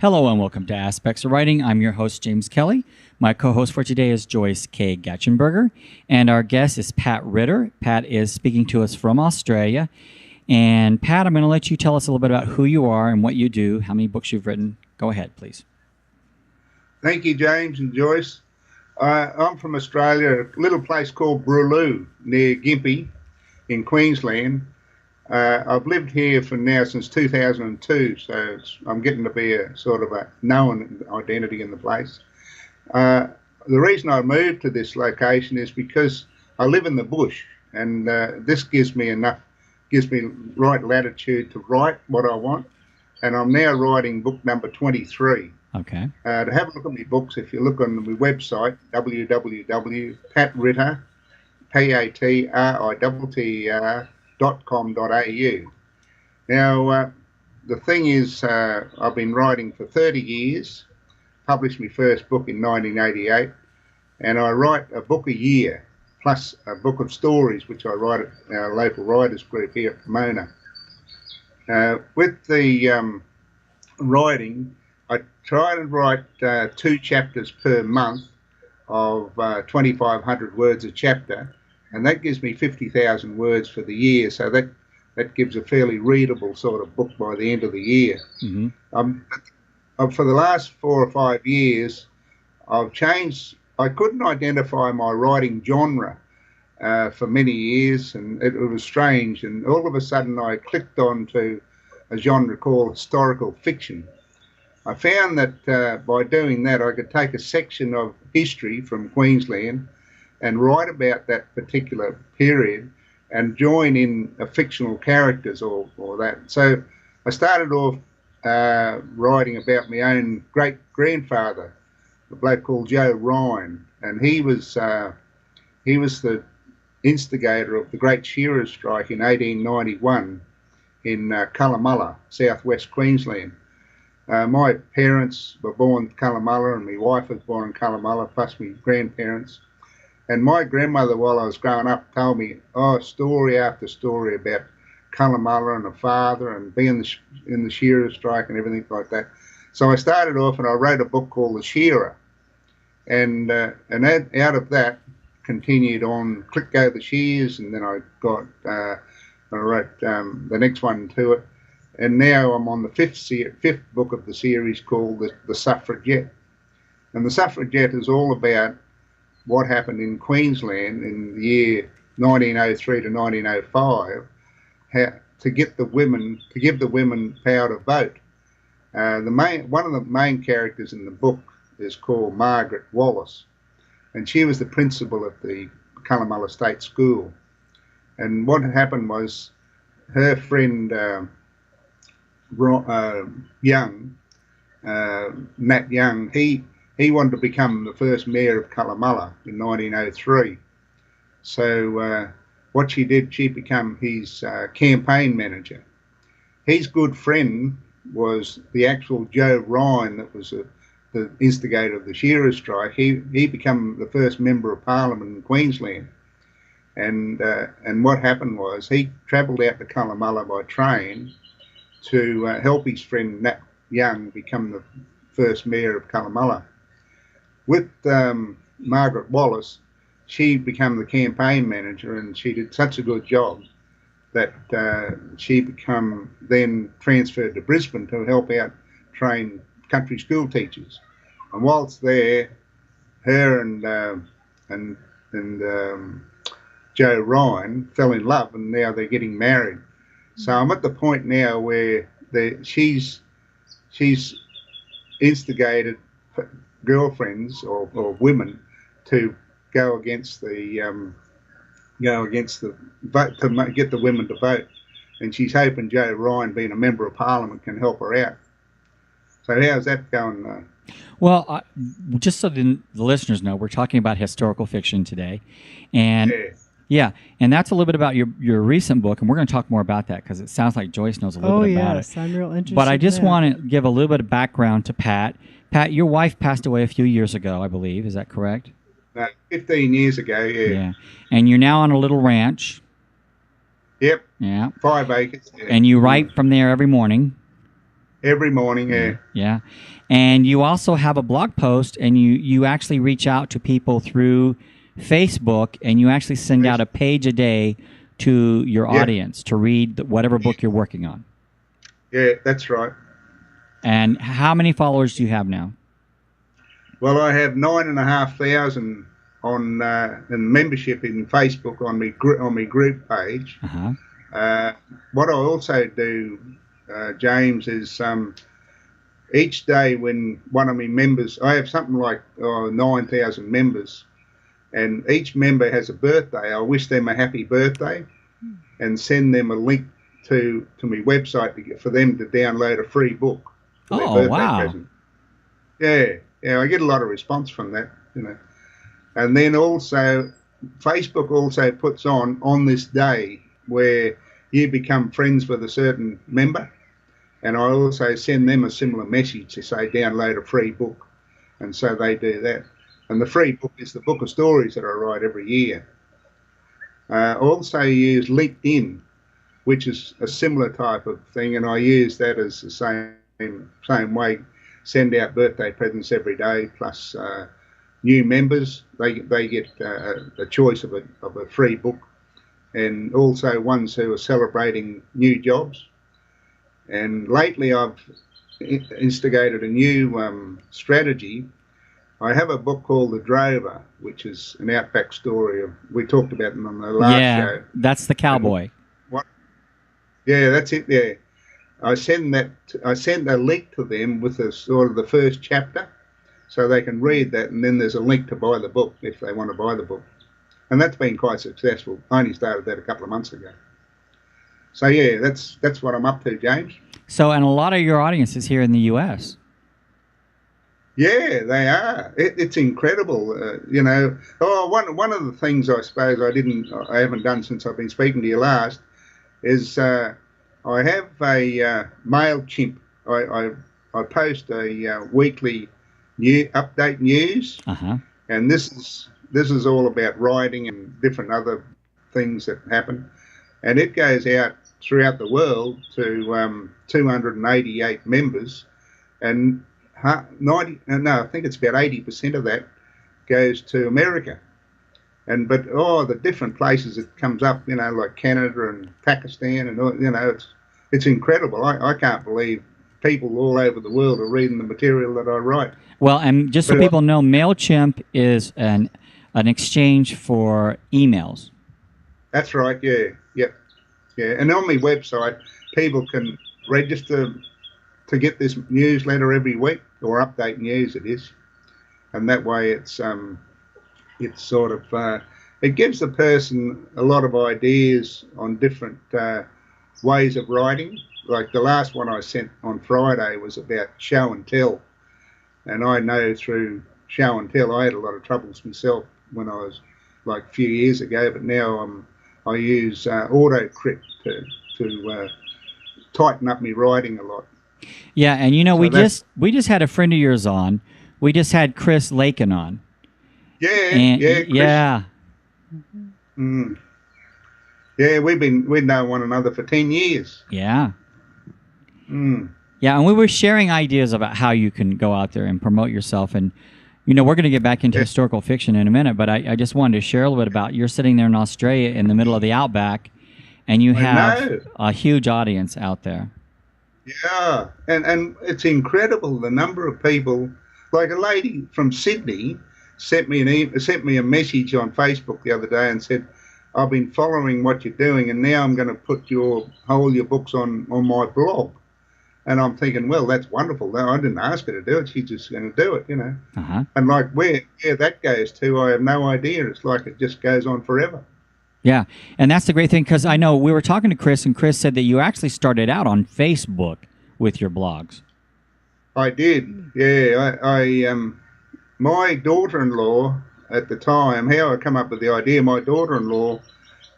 Hello and welcome to Aspects of Writing. I'm your host, James Kelly. My co-host for today is Joyce Kaye Gatschenberger, and our guest is Pat Ritter. Pat is speaking to us from Australia. And Pat, I'm going to let you tell us a little bit about who you are and what you do, how many books you've written. Go ahead, please. Thank you, James and Joyce. I'm from Australia, a little place called Bruloo near Gympie in Queensland. I've lived here for now since 2002, so I'm getting to be a sort of a known identity in the place. The reason I moved to this location is because I live in the bush, and this gives me right latitude to write what I want. And I'm now writing book number 23. Okay. To have a look at my books, if you look on my website, www.patritter.com.au. Now, the thing is, I've been writing for 30 years, published my first book in 1988, and I write a book a year, plus a book of stories, which I write at our local writers group here at Pomona. With the writing, I try to write 2 chapters per month of 2,500 words a chapter, and that gives me 50,000 words for the year, so that gives a fairly readable sort of book by the end of the year. Mm-hmm. For the last 4 or 5 years, I've changed. I couldn't identify my writing genre for many years, and it was strange, and all of a sudden I clicked on to a genre called historical fiction. I found that by doing that, I could take a section of history from Queensland and write about that particular period and join in fictional characters or that. So I started off writing about my own great-grandfather, a bloke called Joe Ryan, and he was the instigator of the Great Shearers' Strike in 1891 in Cunnamulla, southwest Queensland. My parents were born in Cunnamulla, and my wife was born in Cunnamulla, plus my grandparents. And my grandmother, while I was growing up, told me story after story about Cunnamulla and the father and being in the shearers' strike and everything like that. So I started off and I wrote a book called The Shearer. And out of that continued on Click Go the Shears, and then I wrote the next one to it. And now I'm on the fifth book of the series called The Suffragette. And The Suffragette is all about what happened in Queensland in the year 1903 to 1905 to give the women power to vote. One of the main characters in the book is called Margaret Wallace, and she was the principal at the Cunnamulla State School. And what happened was her friend Nat Young, he wanted to become the first mayor of Cunnamulla in 1903. So what she did, she became his campaign manager. His good friend was the actual Joe Ryan that was the instigator of the shearers' strike. He became the first member of Parliament in Queensland. And what happened was he travelled out to Cunnamulla by train to help his friend Nat Young become the first mayor of Cunnamulla. With Margaret Wallace, she became the campaign manager, and she did such a good job that she became then transferred to Brisbane to help out train country school teachers. And whilst there, her and Joe Ryan fell in love, and now they're getting married. So I'm at the point now where she's instigated girlfriends or women to go against the vote, to get the women to vote, and she's hoping Joe Ryan, being a member of Parliament, can help her out. So how's that going? Well, just so the listeners know, we're talking about historical fiction today, and yeah, and that's a little bit about your recent book, and we're going to talk more about that because it sounds like Joyce knows a little bit about it. Oh yes, I'm real interested. But I just want to give a little bit of background to Pat. Pat, your wife passed away a few years ago, I believe. Is that correct? 15 years ago, yeah. Yeah, and you're now on a little ranch. Yep. Yeah. 5 acres. Yeah. And you write from there every morning. Every morning, yeah. Yeah. And you also have a blog post, and you actually reach out to people through Facebook, and you actually send out a page a day to your audience to read whatever book you're working on. Yeah, that's right. And how many followers do you have now? Well, I have 9,500 on in membership in Facebook on my group page. What I also do, James, is each day when one of my members, I have something like 9,000 members, and each member has a birthday. I wish them a happy birthday and send them a link to my website for them to download a free book for their birthday present. Yeah, I get a lot of response from that, you know. And then also, Facebook also puts on this day where you become friends with a certain member, and I also send them a similar message to say download a free book, and so they do that. And the free book is the book of stories that I write every year. I also use LinkedIn, which is a similar type of thing, and I use that as the same way. Send out birthday presents every day, plus new members, they get a choice of a free book, and also ones who are celebrating new jobs. And lately I've instigated a new strategy. I have a book called The Drover, which is an outback story. We talked about it on the last show. That's the cowboy. Yeah, that's it. Yeah, I send a link to them with the sort of the first chapter, so they can read that, and then there's a link to buy the book if they want to buy the book. And that's been quite successful. I only started that a couple of months ago. So yeah, that's what I'm up to, James. So, and a lot of your audience is here in the U.S. Yeah, they are. It's incredible, you know. Oh, one of the things I suppose I haven't done since I've been speaking to you last is I have a MailChimp. I post a weekly update news, and this is all about writing and different other things that happen, and it goes out throughout the world to 288 members, and I think it's about 80% of that goes to America. But the different places it comes up, you know, like Canada and Pakistan, and you know, it's incredible. I can't believe people all over the world are reading the material that I write. Well, and just so people know, MailChimp is an exchange for emails. That's right. Yeah. And on my website, people can register to get this newsletter every week, or update news it is, and that way it's sort of it gives the person a lot of ideas on different ways of writing. Like the last one I sent on Friday was about show and tell, and I know through show and tell I had a lot of troubles myself when I was like a few years ago, but now I use AutoCrypt to tighten up my writing a lot. Yeah, and you know, so we just had a friend of yours on. We just had Chris Lakin on. Chris. Yeah. Yeah, we've known one another for 10 years. Yeah. Yeah, and we were sharing ideas about how you can go out there and promote yourself. And, you know, we're going to get back into historical fiction in a minute, but I just wanted to share a little bit about you're sitting there in Australia in the middle of the outback, and you have a huge audience out there. Yeah, and it's incredible the number of people. Like a lady from Sydney sent me a message on Facebook the other day and said, "I've been following what you're doing, and now I'm going to put all your books on my blog." And I'm thinking, well, that's wonderful. I didn't ask her to do it; she's just going to do it, you know. And like where that goes to, I have no idea. It's like it just goes on forever. Yeah, and that's the great thing, because I know we were talking to Chris, and Chris said that you actually started out on Facebook with your blogs. I did, yeah. I my daughter-in-law at the time, how I come up with the idea, my daughter-in-law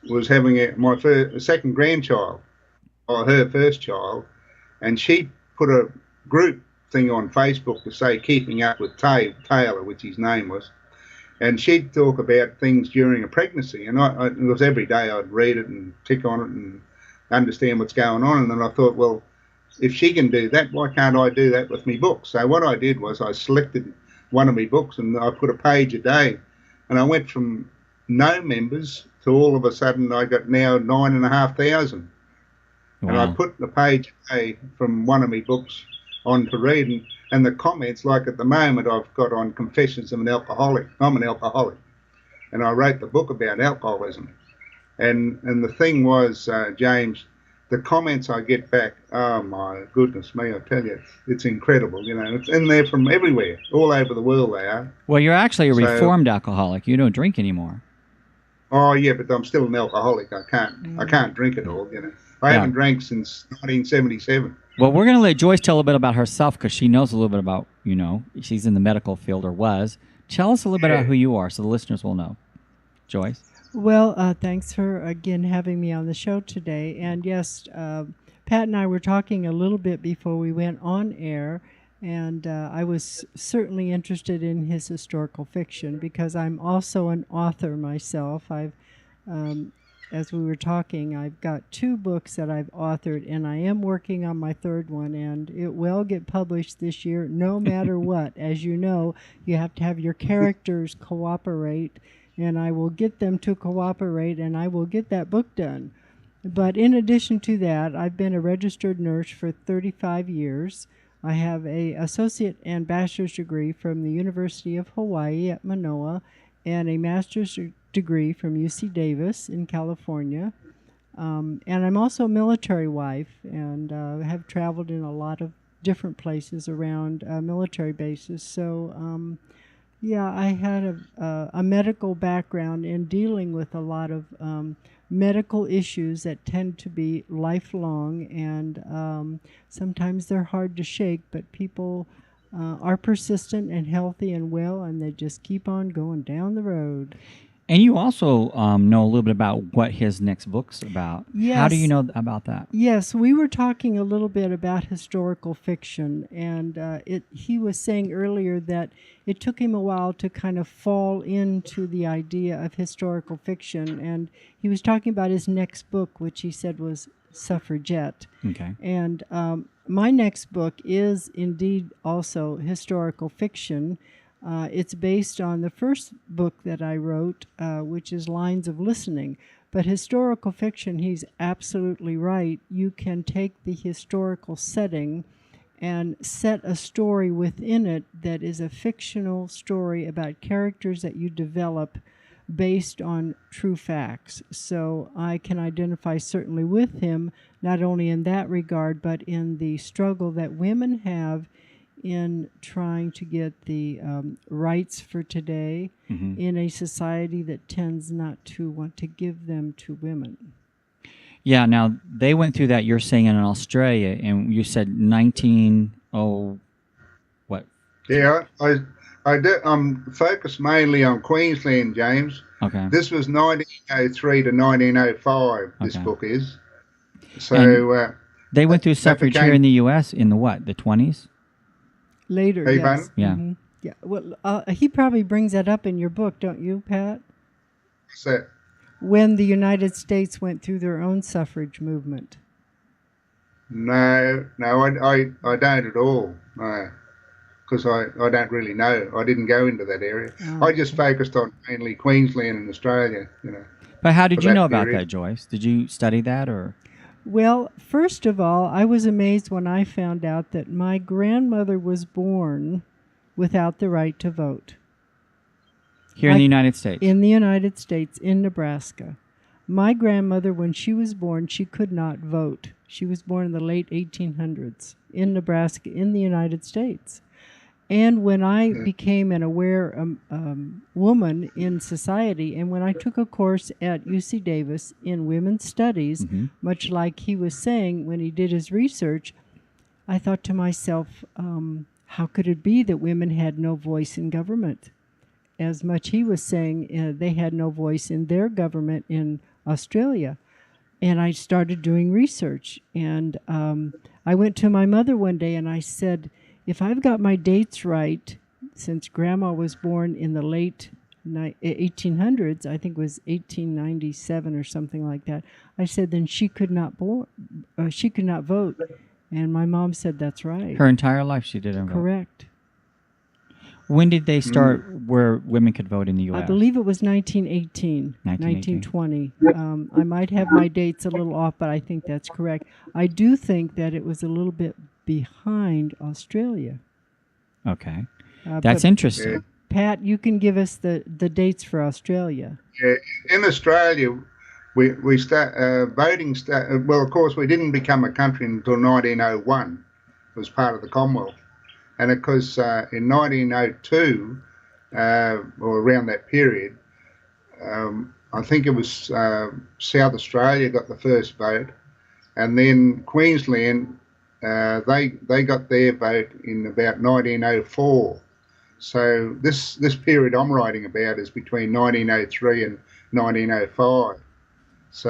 was having my second grandchild, or her first child, and she put a group thing on Facebook to say keeping up with Taylor, which his name was. And she'd talk about things during a pregnancy, and it was every day I'd read it and tick on it and understand what's going on. And then I thought, well, if she can do that, why can't I do that with me books? So what I did was I selected one of my books and I put a page a day, and I went from no members to all of a sudden I got now 9,500. Wow. And I put the page a day from one of my books on to read, and the comments, like at the moment I've got on Confessions of an Alcoholic. I'm an alcoholic, and I wrote the book about alcoholism. And the thing was, James, the comments I get back, oh my goodness me, I tell you, it's incredible. You know, it's in there from everywhere, all over the world they are. Well, you're actually a reformed alcoholic. You don't drink anymore. Oh yeah, but I'm still an alcoholic. I can't drink it all. You know, I haven't drank since 1977. Well, we're going to let Joyce tell a little bit about herself because she knows a little bit about, you know, she's in the medical field or was. Tell us a little bit about who you are so the listeners will know. Joyce? Well, thanks for, again, having me on the show today. And yes, Pat and I were talking a little bit before we went on air, and I was certainly interested in his historical fiction because I'm also an author myself. As we were talking, I've got 2 books that I've authored, and I am working on my 3rd one, and it will get published this year no matter what. As you know, you have to have your characters cooperate, and I will get them to cooperate, and I will get that book done. But in addition to that, I've been a registered nurse for 35 years. I have an associate and bachelor's degree from the University of Hawaii at Manoa, and a master's degree from UC Davis in California. And I'm also a military wife, and have traveled in a lot of different places around military bases. So, yeah, I had a medical background in dealing with a lot of medical issues that tend to be lifelong, and sometimes they're hard to shake, but people are persistent and healthy and well, and they just keep on going down the road. And you also know a little bit about what his next book's about. Yes. How do you know about that? Yes, we were talking a little bit about historical fiction, and he was saying earlier that it took him a while to kind of fall into the idea of historical fiction, and he was talking about his next book, which he said was Suffragette. Okay. And my next book is indeed also historical fiction. It's based on the first book that I wrote, which is Lines of Listening. But historical fiction, he's absolutely right. You can take the historical setting and set a story within it that is a fictional story about characters that you develop based on true facts. So I can identify certainly with him, not only in that regard, but in the struggle that women have in trying to get the rights for today in a society that tends not to want to give them to women. Yeah, now they went through that, you're saying, in Australia, and you said 19... what? Yeah, I'm focused mainly on Queensland, James. Okay. This was 1903 to 1905, this Okay. book is. So they went through suffrage here in the U.S. in the what, the 20s? Later, Hey, yes. Van? Yeah. Mm-hmm. Yeah. Well, he probably brings that up in your book, don't you, Pat? what's that? When the United States went through their own suffrage movement. No, I don't at all. No, because I don't really know. I didn't go into that area. Oh, I just focused on mainly Queensland and Australia, you know. But how did For you that know about period. that, Joyce? Did you study that, or? Well, first of all, I was amazed when I found out that my grandmother was born without the right to vote. Here in the United States? In the United States, in Nebraska. My grandmother, when she was born, she could not vote. She was born in the late 1800s in Nebraska, in the United States. And when I became an aware woman in society, and when I took a course at UC Davis in women's studies, much like he was saying when he did his research, I thought to myself, how could it be that women had no voice in government? As much he was saying they had no voice in their government in Australia. And I started doing research. And I went to my mother one day and I said, if I've got my dates right, since Grandma was born in the late 1800s, I think it was 1897 or something like that, I said then she could not vote. And my mom said that's right. Her entire life she didn't vote. Correct. When did they start where women could vote in the U.S.? I believe it was 1918, 1920. I might have my dates a little off, but I think that's correct. I do think that it was a little bit behind Australia. Okay. That's interesting. Yeah. Pat, you can give us the dates for Australia. Yeah, in Australia, we start voting. Well, of course, we didn't become a country until 1901. It was part of the Commonwealth, and of course, in 1902, or around that period, I think it was South Australia got the first vote, and then Queensland, they got their vote in about 1904. So this period I'm writing about is between 1903 and 1905. So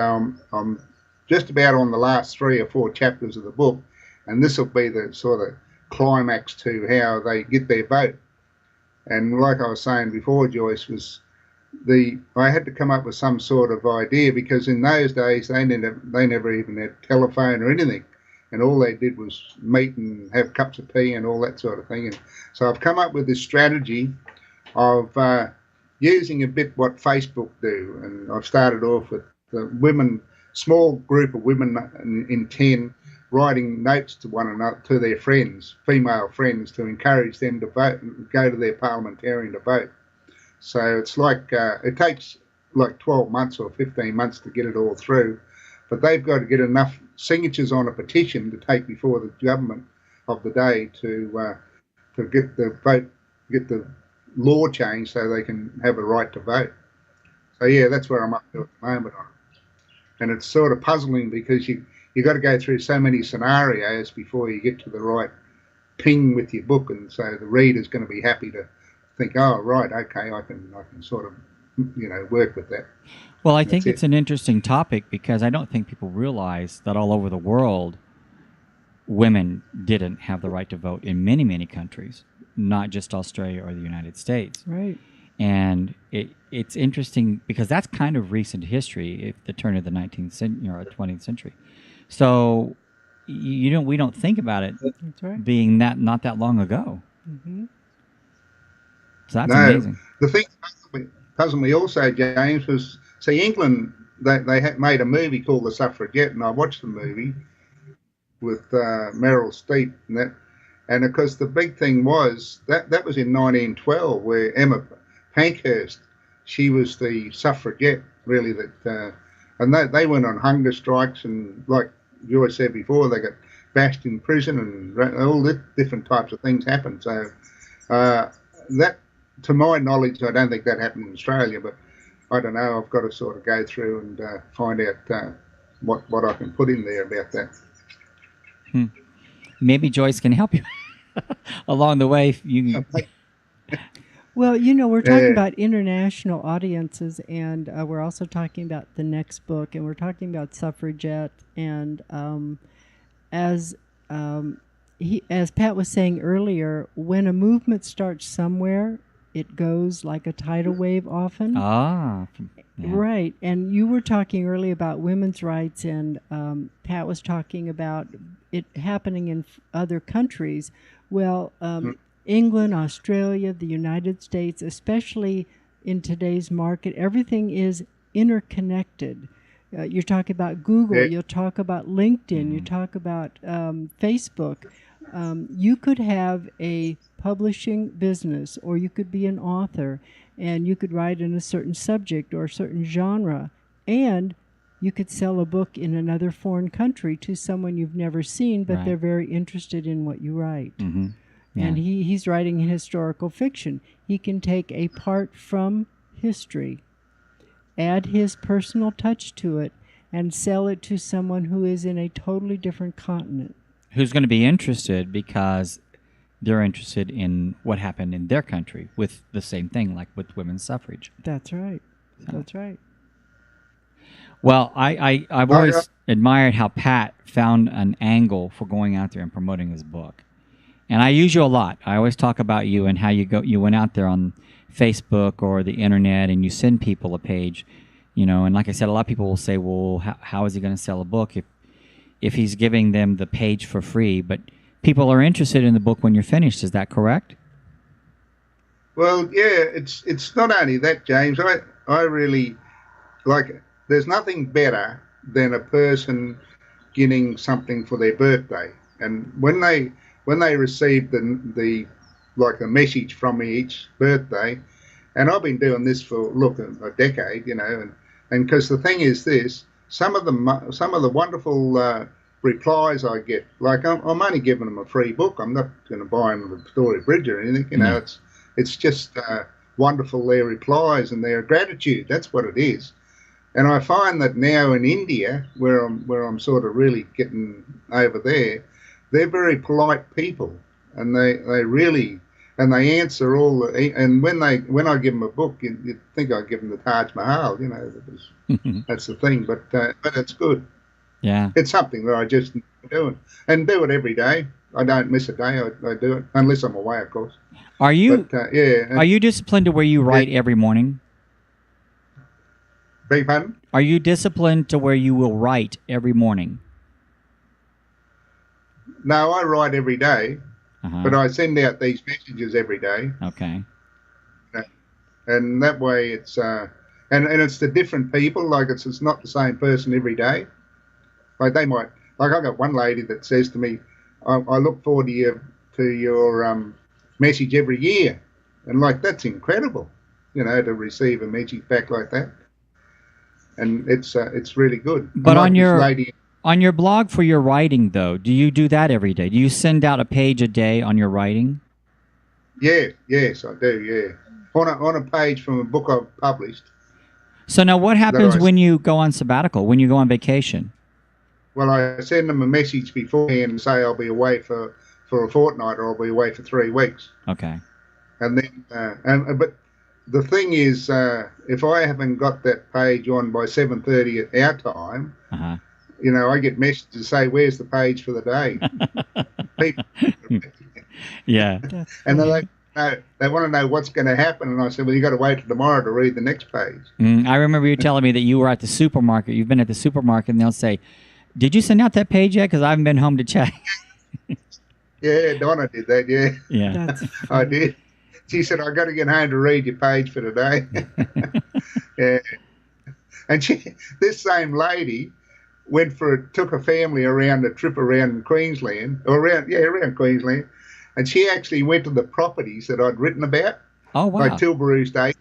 I'm just about on the last 3 or 4 chapters of the book, and this will be the sort of climax to how they get their vote. And like I was saying before, Joyce, I had to come up with some sort of idea, because in those days they never even had telephone or anything, and all they did was meet and have cups of tea and all that sort of thing. And so I've come up with this strategy of using a bit what Facebook do, and I've started off with the women, small group of women in 10, writing notes to one another, to their friends, female friends, to encourage them to vote, go to their parliamentarian to vote. So it's like, it takes like 12 months or 15 months to get it all through, but they've got to get enough signatures on a petition to take before the government of the day to get the vote, get the law changed so they can have a right to vote. So yeah, that's where I'm up to at the moment on it. And it's sort of puzzling, because you got to go through so many scenarios before you get to the right ping with your book, and so the reader's going to be happy to think, oh right, okay, I can sort of work with that. Well, I think it's an interesting topic, because I don't think people realize that all over the world, women didn't have the right to vote in many, many countries, not just Australia or the United States. Right. And it's interesting, because that's kind of recent history, at the turn of the 19th century or 20th century. So we don't think about it being not that long ago. Mm-hmm. So that's amazing. The thing that puzzled me also, James, was, see, England, they had made a movie called The Suffragette, and I watched the movie with Meryl Streep and that. And of course, the big thing was that was in 1912, where Emma Pankhurst, she was the suffragette, really, and they went on hunger strikes, and like Joyce said before, they got bashed in prison, and all the different types of things happened. So that, to my knowledge, I don't think that happened in Australia, but I don't know. I've got to sort of go through and find out what I can put in there about that. Maybe Joyce can help you along the way. Well, we're talking about international audiences, and we're also talking about the next book, and we're talking about suffragette. And as Pat was saying earlier, when a movement starts somewhere, it goes like a tidal wave often. Yeah. Right. And you were talking earlier about women's rights, and Pat was talking about it happening in other countries. Well, England, Australia, the United States, especially in today's market, everything is interconnected. You're talking about Google, you'll talk about LinkedIn, you talk about Facebook. You could have a publishing business, or you could be an author, and you could write in a certain subject or a certain genre, and you could sell a book in another foreign country to someone you've never seen, but they're very interested in what you write. Mm-hmm. Yeah. And he's writing historical fiction. He can take a part from history, add his personal touch to it, and sell it to someone who is in a totally different continent. Who's going to be interested because they're interested in what happened in their country with the same thing, like with women's suffrage. That's right. So. That's right. Well, I've always admired how Pat found an angle for going out there and promoting his book. And I use you a lot. I always talk about you and how you went out there on Facebook or the internet and you send people a page, and like I said, a lot of people will say, well, how is he going to sell a book if if he's giving them the page for free, but people are interested in the book when you're finished. Is that correct? Well, yeah, it's not only that, James. I really like. There's nothing better than a person getting something for their birthday, and when they receive the like a message from me each birthday, and I've been doing this for a decade, you know, and because the thing is this, some of the wonderful replies I get, like I'm only giving them a free book. I'm not going to buy them the Story Bridge or anything, you know. It's just wonderful, their replies and their gratitude. That's what it is. And I find that now in India, where I'm sort of really getting over there, they're very polite people, and they really and they answer all the, and when I give them a book, you'd think I give them the Taj Mahal, you know. That's the thing, but it's good. Yeah, it's something that I just do and do it every day. I don't miss a day. I do it unless I'm away, of course. Are you? But, yeah. Are you disciplined to where you write every morning? Beg your pardon? Are you disciplined to where you will write every morning? No, I write every day, but I send out these messages every day. Okay. And that way it's and it's to different people. Like it's not the same person every day. Like they might, like I got one lady that says to me, I look forward to your message every year, and like that's incredible, you know, to receive a message back like that. And it's really good. But on your blog for your writing, though, do you do that every day? Do you send out a page a day on your writing? Yeah, yes, I do. Yeah, on a page from a book I've published. So now, what happens when you go on sabbatical? When you go on vacation? Well, I send them a message beforehand and say I'll be away for a fortnight, or I'll be away for 3 weeks. Okay. And then, but the thing is, if I haven't got that page on by 7:30 at our time, you know, I get messages to say, "Where's the page for the day?" People, yeah. And they want to know what's going to happen, and I said, "Well, you got to wait till tomorrow to read the next page." I remember you telling me that you were at the supermarket. You've been at the supermarket, and they'll say, "Did you send out that page yet? Because I haven't been home to check." Yeah, Donna did that. Yeah. Yeah. I did. She said, I got to get home to read your page for today. Yeah. And this same lady took a family around a trip around Queensland, around Queensland, and she actually went to the properties that I'd written about. Oh, wow. Like Tilbury State.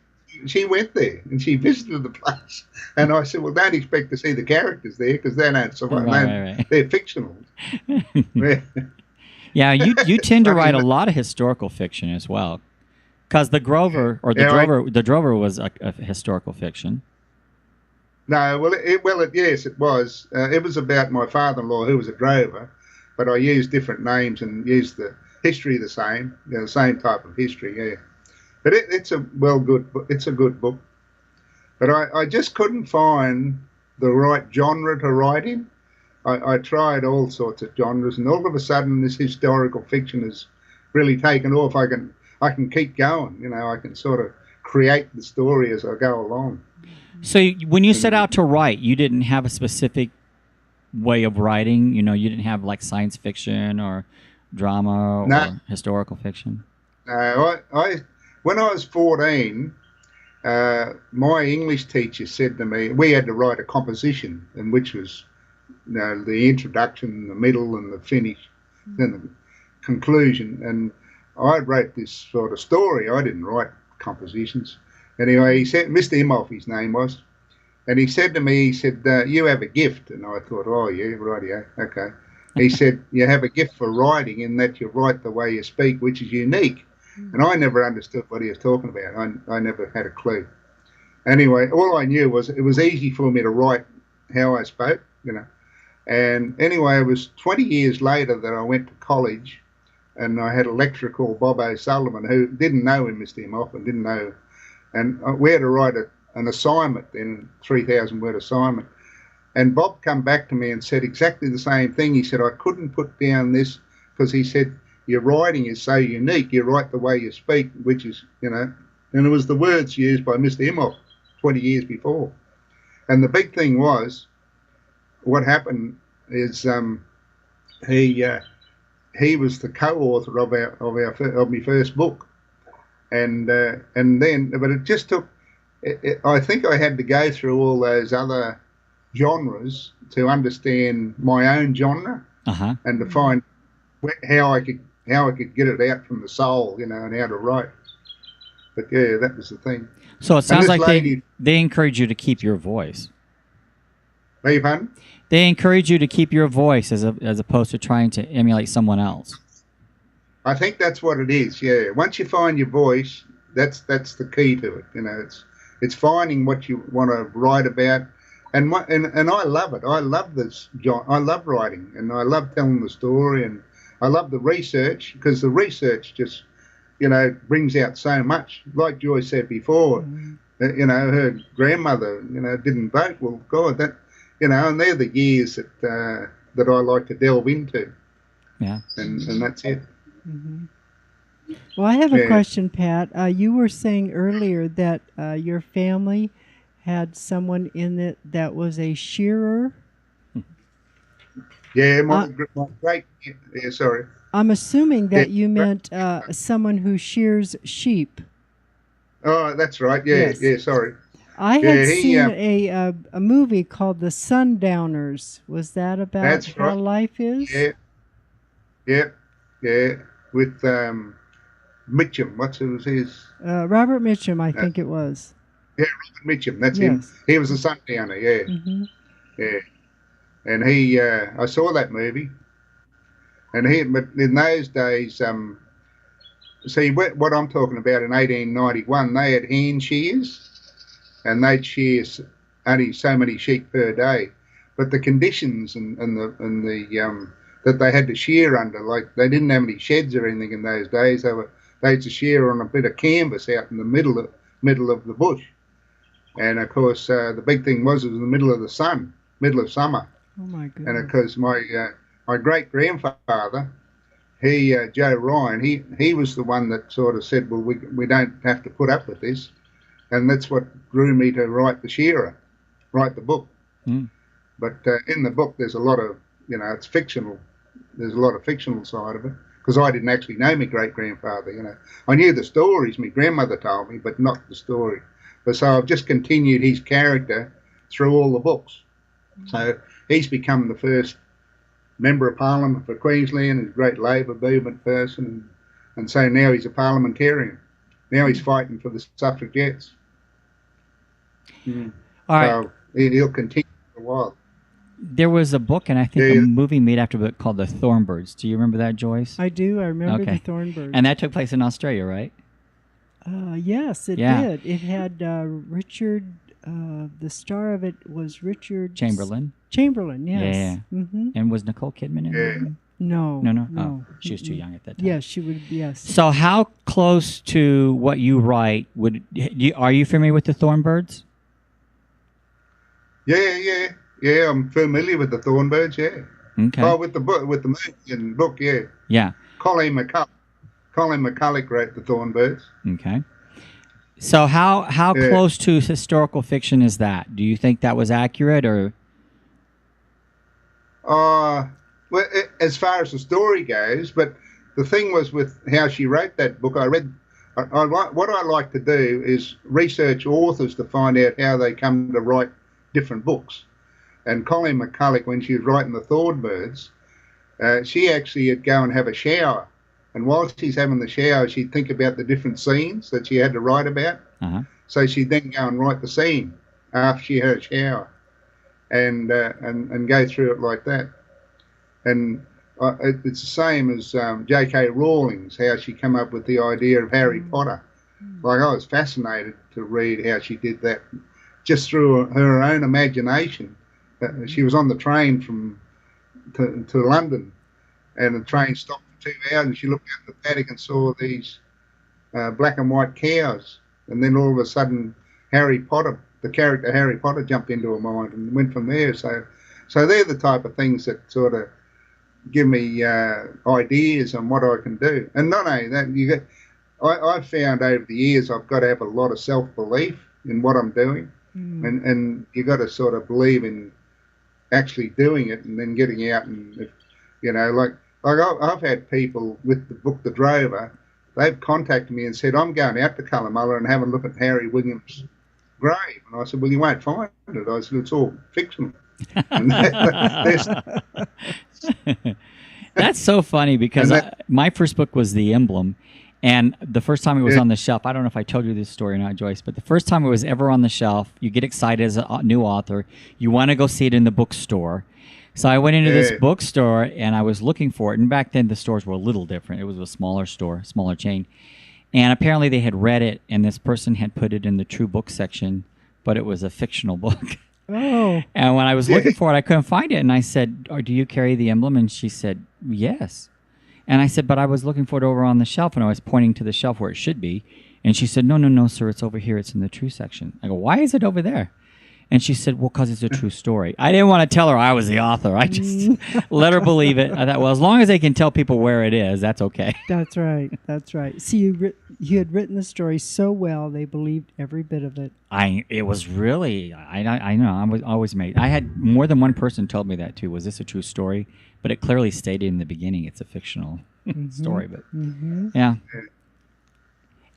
She went there and she visited the place. And I said, well, don't expect to see the characters there because they don't survive. Right. They're fictional. Yeah, you tend to write a lot of historical fiction as well. Because the Drover was a historical fiction. No, yes, it was. It was about my father-in-law who was a drover, but I used different names and used the history the same, the same type of history. Yeah, but it's a good book. But I just couldn't find the right genre to write in. I tried all sorts of genres, and all of a sudden, this historical fiction has really taken off. I can keep going, you know, I can sort of create the story as I go along. So when you set out to write, you didn't have a specific way of writing? You know, you didn't have like science fiction or drama or historical fiction? No, when I was 14, my English teacher said to me, we had to write a composition, in which was, you know, the introduction, the middle and the finish, then the conclusion. And I wrote this sort of story. I didn't write compositions. Anyway, he said, Mr. Imhoff, his name was, and he said to me, you have a gift. And I thought, oh, yeah, rightio, okay. He said, you have a gift for writing in that you write the way you speak, which is unique. And I never understood what he was talking about. I never had a clue. Anyway, all I knew was it was easy for me to write how I spoke, you know. And anyway, it was 20 years later that I went to college, and I had a lecturer called Bob O'Sullivan who didn't know him, Mr. Imhoff, and didn't know. And we had to write an assignment then, 3,000-word assignment. And Bob come back to me and said exactly the same thing. He said, I couldn't put down this because he said, your writing is so unique. You write the way you speak, which is, you know, and it was the words used by Mr. Imhoff 20 years before. And the big thing was, what happened, is he was the co-author of my first book, and then, but it just took. I think I had to go through all those other genres to understand my own genre, and to find how I could get it out from the soul, and how to write. But yeah, that was the thing. So it sounds like they encourage you to keep your voice. Beg your pardon? They encourage you to keep your voice as opposed to trying to emulate someone else. I think that's what it is. Yeah. Once you find your voice, that's the key to it. It's finding what you want to write about, and I love it. I love this. I love writing, and I love telling the story, and I love the research, because the research just brings out so much. Like Joyce said before, her grandmother didn't vote. Well, God, that. And they're the years that I like to delve into. Yeah. And that's it. Mm-hmm. Well, I have a question, Pat. You were saying earlier that your family had someone in it that was a shearer. Yeah, my great. Yeah, sorry. I'm assuming that you meant someone who shears sheep. Oh, that's right. Yeah, yes. Yeah. Sorry. I had seen a movie called The Sundowners. Was that about how life is? Yeah. With Mitchum. What's his? Robert Mitchum, I think it was. Yeah, Robert Mitchum. That's him. He was a Sundowner. Yeah. Mm-hmm. Yeah. And he, I saw that movie. And in those days, see what I'm talking about in 1891, they had hand shears. And they'd shear only so many sheep per day, but the conditions and the that they had to shear under, like they didn't have any sheds or anything in those days. They had to shear on a bit of canvas out in the middle of the bush, and of course the big thing was it was in the middle of the sun, middle of summer. Oh my goodness! And of course my great grandfather, Joe Ryan, he was the one that sort of said, well, we don't have to put up with this. And that's what drew me to write the book. Mm. But in the book, there's a lot of, it's fictional. There's a lot of fictional side of it, because I didn't actually know my great-grandfather, I knew the stories my grandmother told me, but not the story. But so I've just continued his character through all the books. Mm. So he's become the first member of Parliament for Queensland, he's a great Labor movement person, and so now he's a parliamentarian. Now he's fighting for the suffragettes. Mm. All right. So he'll continue for a while. There was a book, and I think a movie made after it called The Thorn Birds. Do you remember that, Joyce? I do. I remember The Thorn Birds. And that took place in Australia, right? Yes, it did. It had Richard. The star of it was Richard Chamberlain. Chamberlain, yes. Yeah. Mm-hmm. And was Nicole Kidman in it? No. Oh, she was too young at that time. Yes, she would. Yes. So, how close to what you write are you familiar with the Thorn Birds? Yeah. I'm familiar with the Thorn Birds. Yeah. Okay. Oh, with the movie and book. Yeah. Yeah. Colin McCulloch wrote the Thorn Birds. Okay. So, how close to historical fiction is that? Do you think that was accurate, or? Well, as far as the story goes, but the thing was with how she wrote that book, what I like to do is research authors to find out how they come to write different books. And Colin McCulloch, when she was writing the Thorn Birds, she actually would go and have a shower. And while she's having the shower, she'd think about the different scenes that she had to write about. Uh-huh. So she'd then go and write the scene after she had a shower, and go through it like that. And it's the same as J.K. Rowling's, how she came up with the idea of Harry Potter. Like, I was fascinated to read how she did that just through her own imagination. She was on the train to London, and the train stopped for 2 hours, and she looked out the paddock and saw these black and white cows. And then all of a sudden, the character Harry Potter jumped into her mind and went from there. So they're the type of things that sort of give me ideas on what I can do. And not only that, I've found over the years I've got to have a lot of self-belief in what I'm doing, and you got to sort of believe in actually doing it and then getting out and, you know, like I've had people with the book The Drover, they've contacted me and said, I'm going out to Colomulla and having a look at Harry Williams' grave. And I said, well, you won't find it. I said, it's all fictional. And that's so funny because my first book was The Emblem. And the first time it was on the shelf, I don't know if I told you this story or not, Joyce, but the first time it was ever on the shelf, you get excited as a new author. You want to go see it in the bookstore. So I went into this bookstore and I was looking for it. And back then the stores were a little different. It was a smaller store, smaller chain. And apparently they had read it and this person had put it in the true book section, but it was a fictional book. Oh. And when I was looking for it, I couldn't find it. And I said, do you carry The Emblem? And she said, yes. And I said, but I was looking for it over on the shelf, and I was pointing to the shelf where it should be. And she said, no, sir, it's over here. It's in the true section. I go, why is it over there? And she said, well, because it's a true story. I didn't want to tell her I was the author. I just let her believe it. I thought, well, as long as they can tell people where it is, that's okay. That's right. That's right. See, you had written the story so well, they believed every bit of it. It was really, I know, I was always amazed. I had more than one person told me that, too. Was this a true story? But it clearly stated in the beginning it's a fictional story. But yeah.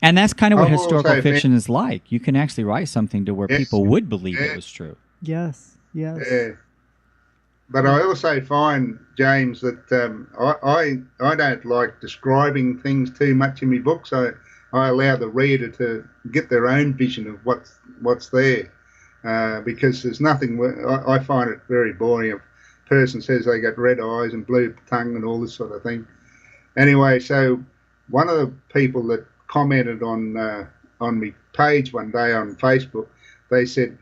And that's kind of what historical fiction is like. You can actually write something to where people would believe it was true. Yes, yes. Yeah. But I also find, James, that I don't like describing things too much in my books. I allow the reader to get their own vision of what's there, because there's nothing. I find it very boring if a person says they got red eyes and blue tongue and all this sort of thing. Anyway, so one of the people that commented on my page one day on Facebook, they said,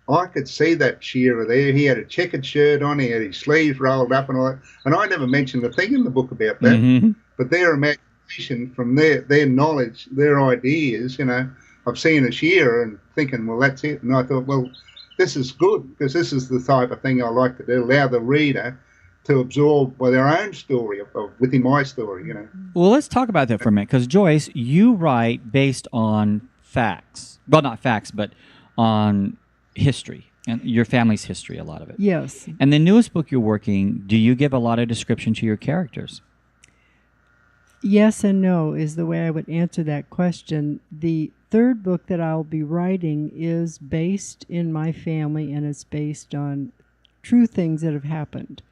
I could see that Shearer there. He had a checkered shirt on, he had his sleeves rolled up and all that. And I never mentioned a thing in the book about that. But their imagination, from their knowledge, their ideas, you know, I've seen a Shearer and thinking, well, that's it. And I thought, well, this is good, because this is the type of thing I like to do, allow the reader to absorb by their own story within my story, you know. Well, let's talk about that for a minute, because Joyce, you write based on facts. Well, not facts, but on history and your family's history, a lot of it. Yes. And the newest book you're working, do you give a lot of description to your characters? Yes and no is the way I would answer that question. The third book that I'll be writing is based in my family, and it's based on true things that have happened.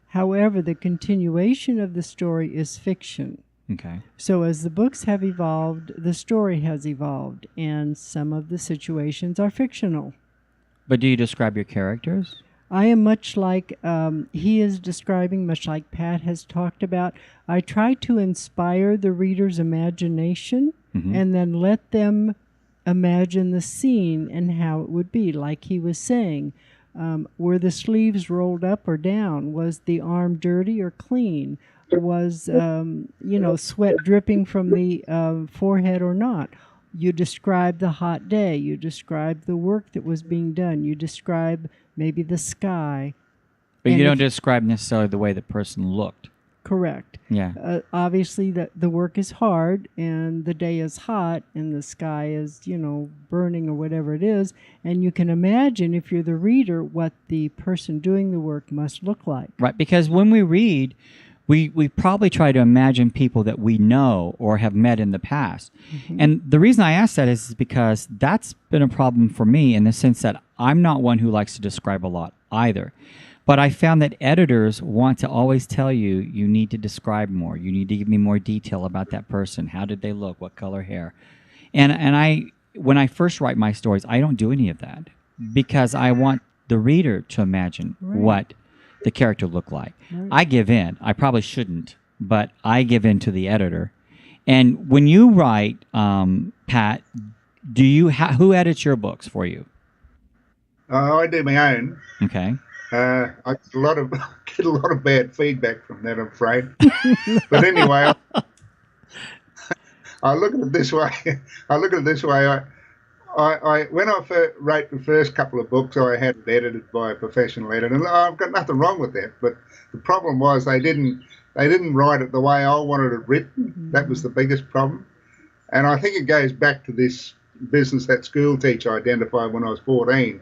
However, the continuation of the story is fiction. Okay. So as the books have evolved, the story has evolved, and some of the situations are fictional. But do you describe your characters? I am much like he is describing, much like Pat has talked about. I try to inspire the reader's imagination and then let them imagine the scene and how it would be, like he was saying. Were the sleeves rolled up or down? Was the arm dirty or clean? Was, sweat dripping from the forehead or not? You describe the hot day. You describe the work that was being done. You describe maybe the sky. But you don't describe necessarily the way the person looked. Correct. Yeah. Obviously, the work is hard, and the day is hot, and the sky is, burning or whatever it is. And you can imagine, if you're the reader, what the person doing the work must look like. Right, because when we read, we probably try to imagine people that we know or have met in the past. And the reason I ask that is because that's been a problem for me, in the sense that I'm not one who likes to describe a lot either. But I found that editors want to always tell you, you need to describe more. You need to give me more detail about that person. How did they look? What color hair? And when I first write my stories, I don't do any of that, because I want the reader to imagine what the character looked like. I give in. I probably shouldn't, but I give in to the editor. And when you write, Pat, do you who edits your books for you? I do my own. Okay. I get a lot of bad feedback from that, I'm afraid. But anyway, I look at it this way. I when I wrote the first couple of books, I had it edited by a professional editor, and I've got nothing wrong with that. But the problem was they didn't write it the way I wanted it written. That was the biggest problem. And I think it goes back to this business that school teacher identified when I was 14.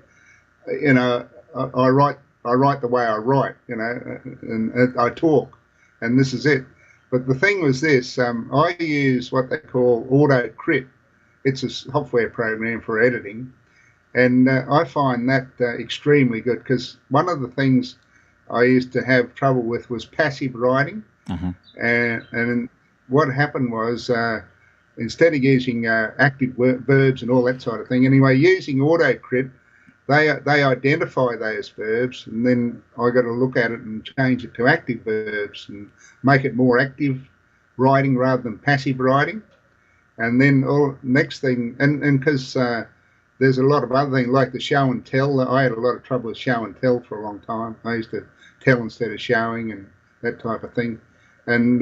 I write I write the way I write, and I talk, and this is it. But the thing was this: I use what they call AutoCrit. It's a software program for editing, and I find that extremely good, because one of the things I used to have trouble with was passive writing. Uh-huh. And what happened was, instead of using active verbs and all that sort of thing, anyway, using AutoCrit, they identify those verbs, and then I got to look at it and change it to active verbs and make it more active writing rather than passive writing. And then next thing, and because there's a lot of other things like the show and tell. I had a lot of trouble with show and tell for a long time. I used to tell instead of showing and that type of thing. And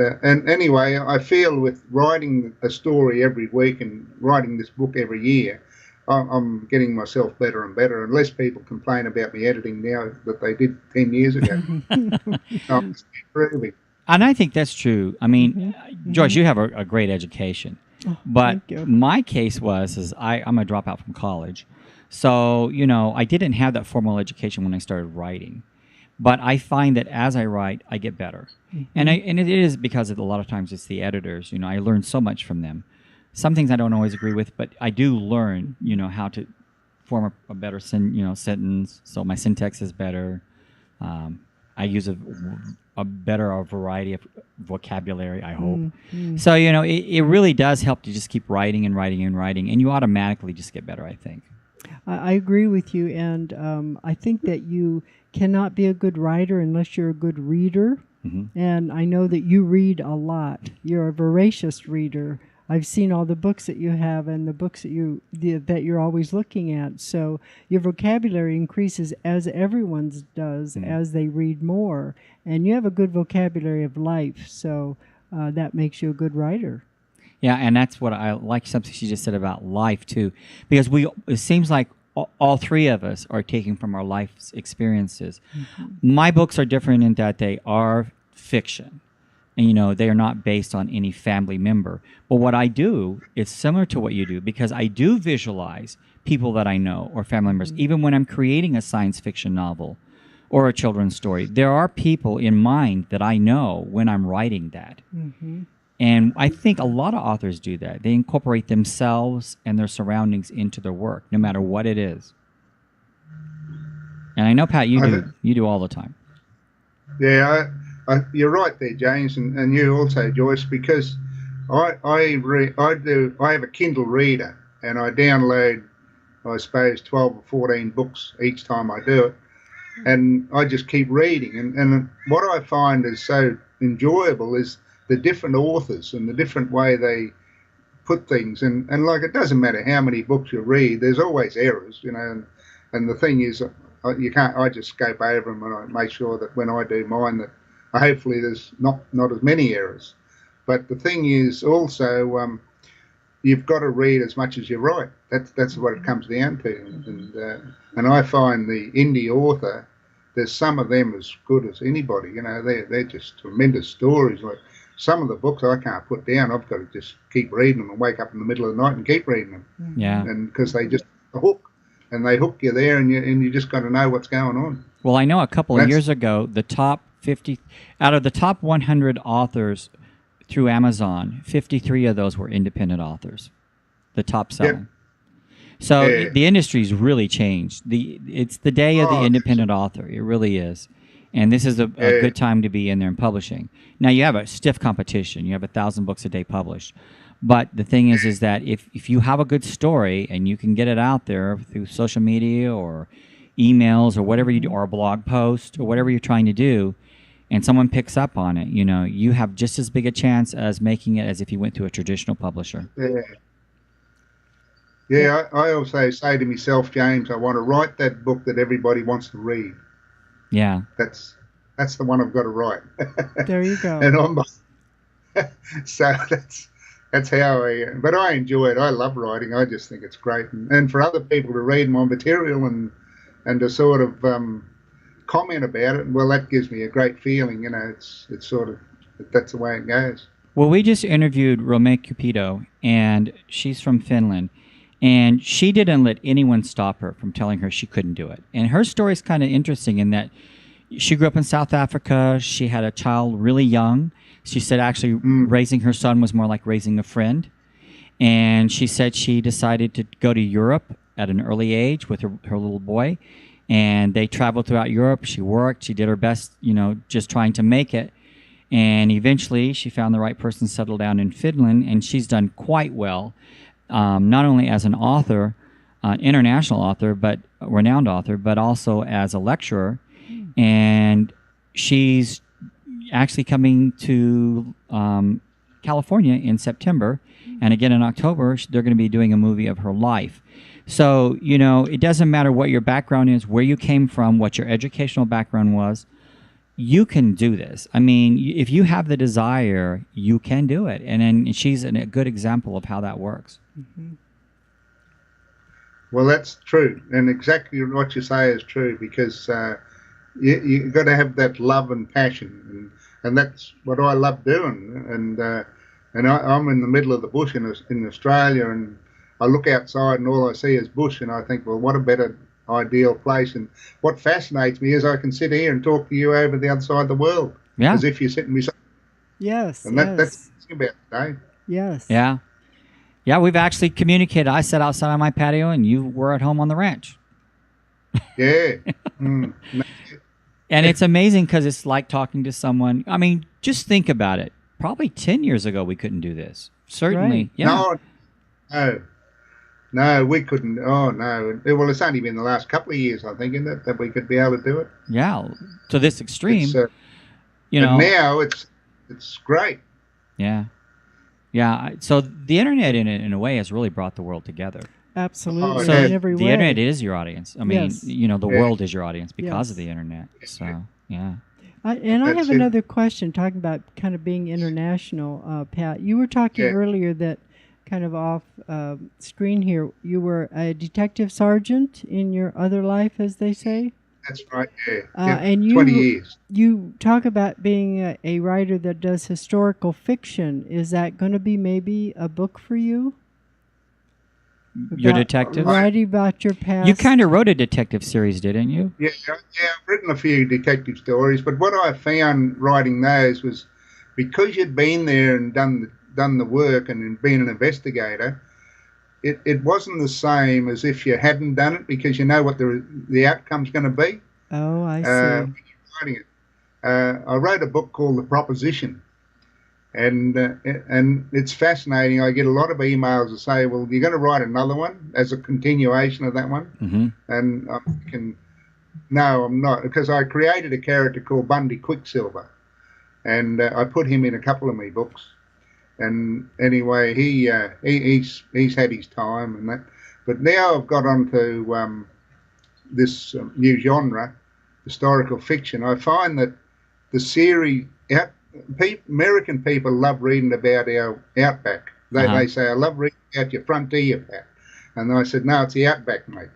anyway, I feel with writing a story every week and writing this book every year, I'm getting myself better and better. Unless people complain about me editing now that they did 10 years ago. I'm improving. And I think that's true. I mean, Joyce, you have a great education. But my case is I'm a dropout from college. So, I didn't have that formal education when I started writing. But I find that as I write, I get better. And it is because a lot of times it's the editors. I learn so much from them. Some things I don't always agree with, but I do learn, how to form a better sentence. So my syntax is better. I use a better variety of vocabulary, I hope. So, it really does help to just keep writing and writing and writing, and you automatically just get better, I think. I agree with you, and I think that you cannot be a good writer unless you're a good reader. And I know that you read a lot. You're a voracious reader. I've seen all the books that you have and the books that you're always looking at. So your vocabulary increases as everyone's does as they read more. And you have a good vocabulary of life, so that makes you a good writer. Yeah, and that's what I like, something she just said about life, too. Because it seems like all three of us are taking from our life's experiences. My books are different in that they are fiction. And, they are not based on any family member. But what I do is similar to what you do, because I do visualize people that I know or family members. Even when I'm creating a science fiction novel or a children's story, there are people in mind that I know when I'm writing that. And I think a lot of authors do that. They incorporate themselves and their surroundings into their work, no matter what it is. And I know, Pat, you do all the time. Yeah, you're right there, James, and you also, Joyce, because I have a Kindle reader, and I download, I suppose, 12 or 14 books each time I do it, and I just keep reading. And what I find is so enjoyable is the different authors and the different way they put things. And like, it doesn't matter how many books you read, there's always errors, and the thing is, I just scope over them and I make sure that when I do mine that hopefully there's not as many errors. But the thing is also, you've got to read as much as you write. That's what it comes down to. And I find the indie author, there's some of them as good as anybody. They're just tremendous stories. Like some of the books I can't put down. I've got to just keep reading them and wake up in the middle of the night and keep reading them. Yeah. And because they just hook. And they hook you there, and you just got to know what's going on. Well, I know a couple of years ago, the top 50 out of the top 100 authors through Amazon, 53 of those were independent authors, the top selling. So the industry's really changed. It's the day of the independent author. It really is. And this is a good time to be in there and publishing. Now, you have a stiff competition. You have 1,000 books a day published. But the thing is that if you have a good story and you can get it out there through social media or emails or whatever you do, or a blog post or whatever you're trying to do, and someone picks up on it, you have just as big a chance as making it as if you went to a traditional publisher. Yeah, I also say to myself, James, I want to write that book that everybody wants to read. Yeah. That's the one I've got to write. There you go. And so that's how but I enjoy it. I love writing. I just think it's great. And for other people to read my material and to sort of comment about it, well, that gives me a great feeling. It's sort of, that's the way it goes. Well, we just interviewed Rome Cupido, and she's from Finland. And she didn't let anyone stop her from telling her she couldn't do it. And her story is kind of interesting in that she grew up in South Africa. She had a child really young. She said actually raising her son was more like raising a friend. And she said she decided to go to Europe at an early age with her little boy. And they traveled throughout Europe. She worked. She did her best, just trying to make it. And eventually she found the right person to settle down in Finland. And she's done quite well, not only as an author, international author, but a renowned author, but also as a lecturer. And she's actually coming to California in September. And again in October, they're going to be doing a movie of her life. So, it doesn't matter what your background is, where you came from, what your educational background was. You can do this. I mean, if you have the desire, you can do it. And then she's a good example of how that works. Mm-hmm. Well, that's true. And exactly what you say is true, because you've got to have that love and passion. And that's what I love doing. And I'm in the middle of the bush in Australia, and I look outside and all I see is bush, and I think, well, what a better ideal place. And what fascinates me is I can sit here and talk to you over the other side of the world, as if you're sitting beside me. Yes. And that's about today. Yes. Yeah. Yeah, we've actually communicated. I sat outside on my patio and you were at home on the ranch. Yeah. And it's amazing because it's like talking to someone. I mean, just think about it. Probably 10 years ago we couldn't do this. Certainly. Right. Yeah. No, we couldn't. Oh, no. Well, it's only been the last couple of years, I think, isn't it, that we could be able to do it. Yeah, to this extreme. And now it's great. Yeah. Yeah. So the internet, in a way, has really brought the world together. Absolutely. So in every way. The internet is your audience. I mean, Yes. the world is your audience because Yes. of the internet. So, yeah. I have another question, talking about kind of being international, Pat. You were talking earlier that kind of off screen here, you were a detective sergeant in your other life, as they say? That's right, yeah. And 20 years. You talk about being a writer that does historical fiction. Is that going to be maybe a book for you? Your detective? Writing about your past? You kind of wrote a detective series, didn't you? Yeah, I've written a few detective stories, but what I found writing those was, because you'd been there and done the work and been an investigator, it wasn't the same as if you hadn't done it, because you know what the outcome's going to be. Oh, I see. When you're writing it. I wrote a book called The Proposition, and it's fascinating. I get a lot of emails that say, well, you're going to write another one as a continuation of that one? Mm-hmm. And I'm thinking, no, I'm not, because I created a character called Bundy Quicksilver, and I put him in a couple of my books. And anyway, he's had his time and that. But now I've got onto this new genre, historical fiction. I find that the series, American people love reading about our outback. They say, I love reading about your frontier, Pat. And I said, no, it's the outback, mate,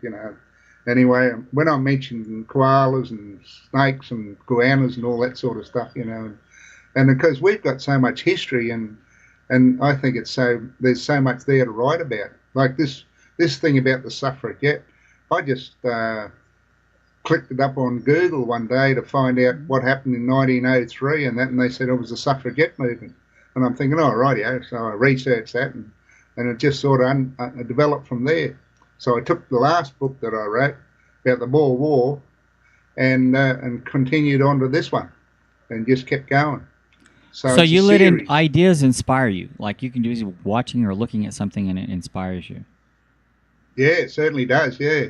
Anyway, when I mentioned koalas and snakes and goannas and all that sort of stuff, and because we've got so much history, and I think there's so much there to write about. Like this thing about the suffragette, I just clicked it up on Google one day to find out what happened in 1903 and they said it was the suffragette movement. And I'm thinking, oh, rightio. So I researched that and it just sort of developed from there. So I took the last book that I wrote about the Boer War and continued on to this one and just kept going. So you let ideas inspire you. Like you can do is watching or looking at something and it inspires you. Yeah, it certainly does. Yeah.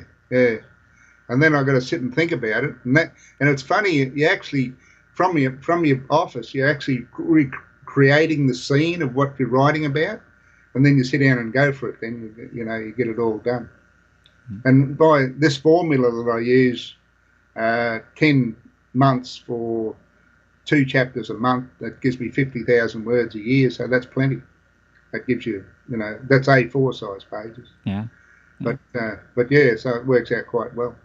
And then I've got to sit and think about it. And it's funny, you actually, from your office, you're actually recreating the scene of what you're writing about. And then you sit down and go for it. Then, you get it all done. Mm-hmm. And by this formula that I use, 10 months for 2 chapters a month, that gives me 50,000 words a year. So that's plenty. That gives you, that's A4 size pages. Yeah. But yeah, so it works out quite well.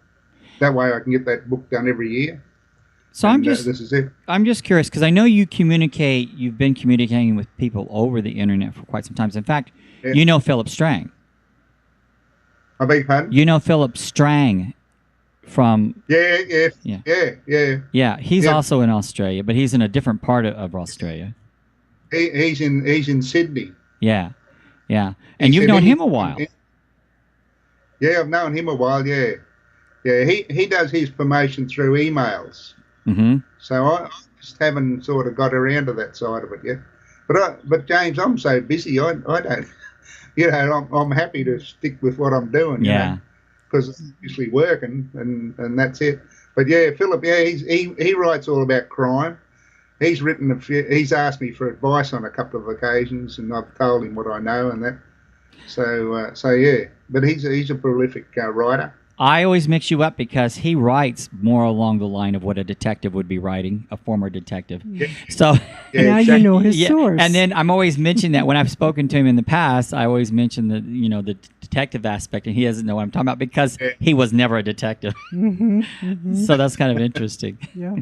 That way I can get that book done every year. So this is it. I'm just curious because I know you've been communicating with people over the internet for quite some time. In fact, you know Philip Strang. I beg your pardon? You know Philip Strang from... Yeah. Yeah, he's Yeah. also in Australia, but he's in a different part of Australia. He's in Sydney. Yeah. And He you've said known he- him a while. Yeah, I've known him a while, yeah. Yeah, he does his promotion through emails. Mm-hmm. So I just haven't sort of got around to that side of it yet. But James, I'm so busy, I don't, you know, I'm happy to stick with what I'm doing, you know, because it's obviously working and that's it. But yeah, Philip, yeah, he writes all about crime. He's written he's asked me for advice on a couple of occasions, and I've told him what I know and that. So yeah, but he's a prolific writer. I always mix you up because he writes more along the line of what a detective would be writing, a former detective. Yeah. So Yeah, now exactly. you know his source. And then I'm always mentioning that when I've spoken to him in the past, I always mention the detective aspect, and he doesn't know what I'm talking about because he was never a detective. So that's kind of interesting. Yeah.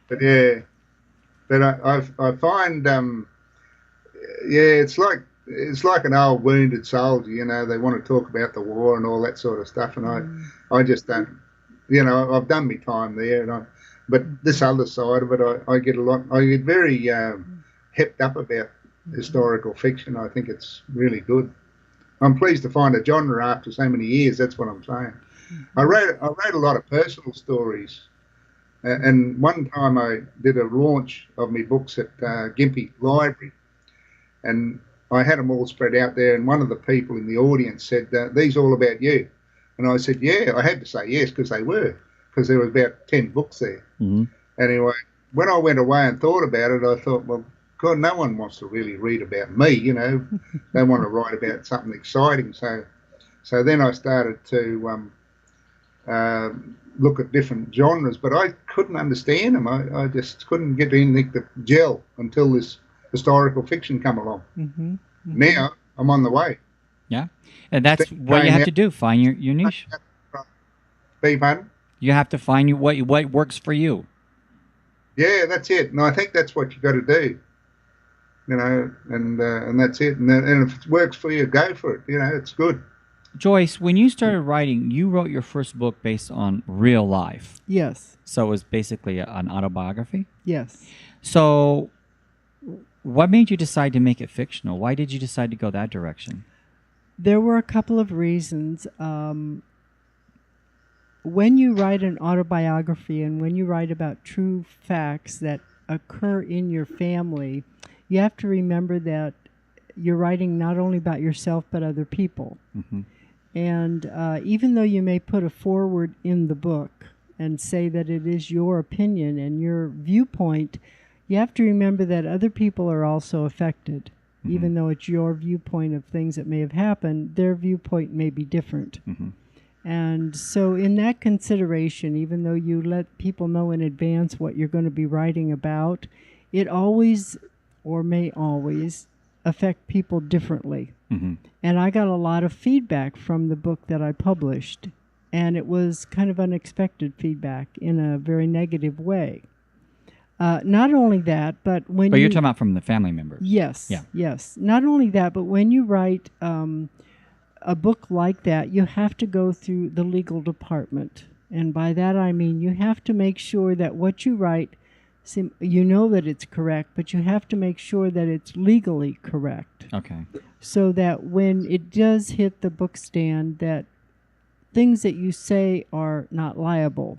But I find it's like an old wounded soldier, you know. They want to talk about the war and all that sort of stuff, and I just don't, you know. I've done my time there, but this other side of it, I get very hepped up about historical fiction. I think it's really good. I'm pleased to find a genre after so many years. That's what I'm saying. I wrote a lot of personal stories, and one time I did a launch of my books at Gympie Library, and I had them all spread out there, and one of the people in the audience said, "These all about you?" And I said, "Yeah." I had to say yes because there was about 10 books there. Mm-hmm. Anyway, when I went away and thought about it, I thought, well, God, no one wants to really read about me, you know. They want to write about something exciting. So then I started to look at different genres, but I couldn't understand them. I just couldn't get anything to gel until this historical fiction come along. Now I'm on the way. Yeah, and that's what you have to do. Find your niche. Beg your pardon? You have to find what works for you. Yeah, that's it. And I think that's what you got to do. You know, and that's it. And if it works for you, go for it. You know, it's good. Joyce, when you started writing, you wrote your first book based on real life. Yes. So it was basically an autobiography? Yes. So what made you decide to make it fictional? Why did you decide to go that direction? There were a couple of reasons. When you write an autobiography and when you write about true facts that occur in your family, you have to remember that you're writing not only about yourself but other people. Mm-hmm. And even though you may put a foreword in the book and say that it is your opinion and your viewpoint, you have to remember that other people are also affected. Mm-hmm. Even though it's your viewpoint of things that may have happened, their viewpoint may be different. Mm-hmm. And so in that consideration, even though you let people know in advance what you're going to be writing about, it always, or may always, affect people differently. Mm-hmm. And I got a lot of feedback from the book that I published, and it was kind of unexpected feedback in a very negative way. Not only that, but when you're talking about from the family members. Yes, yeah. Yes. Not only that, but when you write a book like that, you have to go through the legal department. And by that I mean you have to make sure that what you write, you know that it's correct, but you have to make sure that it's legally correct. Okay. So that when it does hit the book stand, that things that you say are not liable.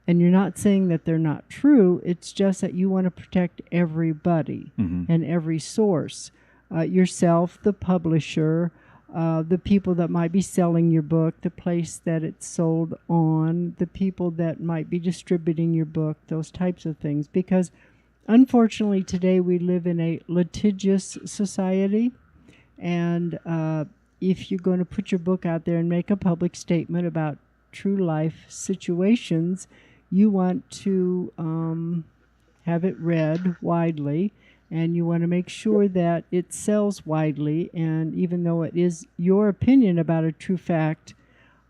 And you're not saying that they're not true, it's just that you want to protect everybody and every source. Yourself, the publisher, the people that might be selling your book, the place that it's sold on, the people that might be distributing your book, those types of things. Because unfortunately today we live in a litigious society, and if you're going to put your book out there and make a public statement about true life situations, you want to have it read widely, and you want to make sure that it sells widely. And even though it is your opinion about a true fact,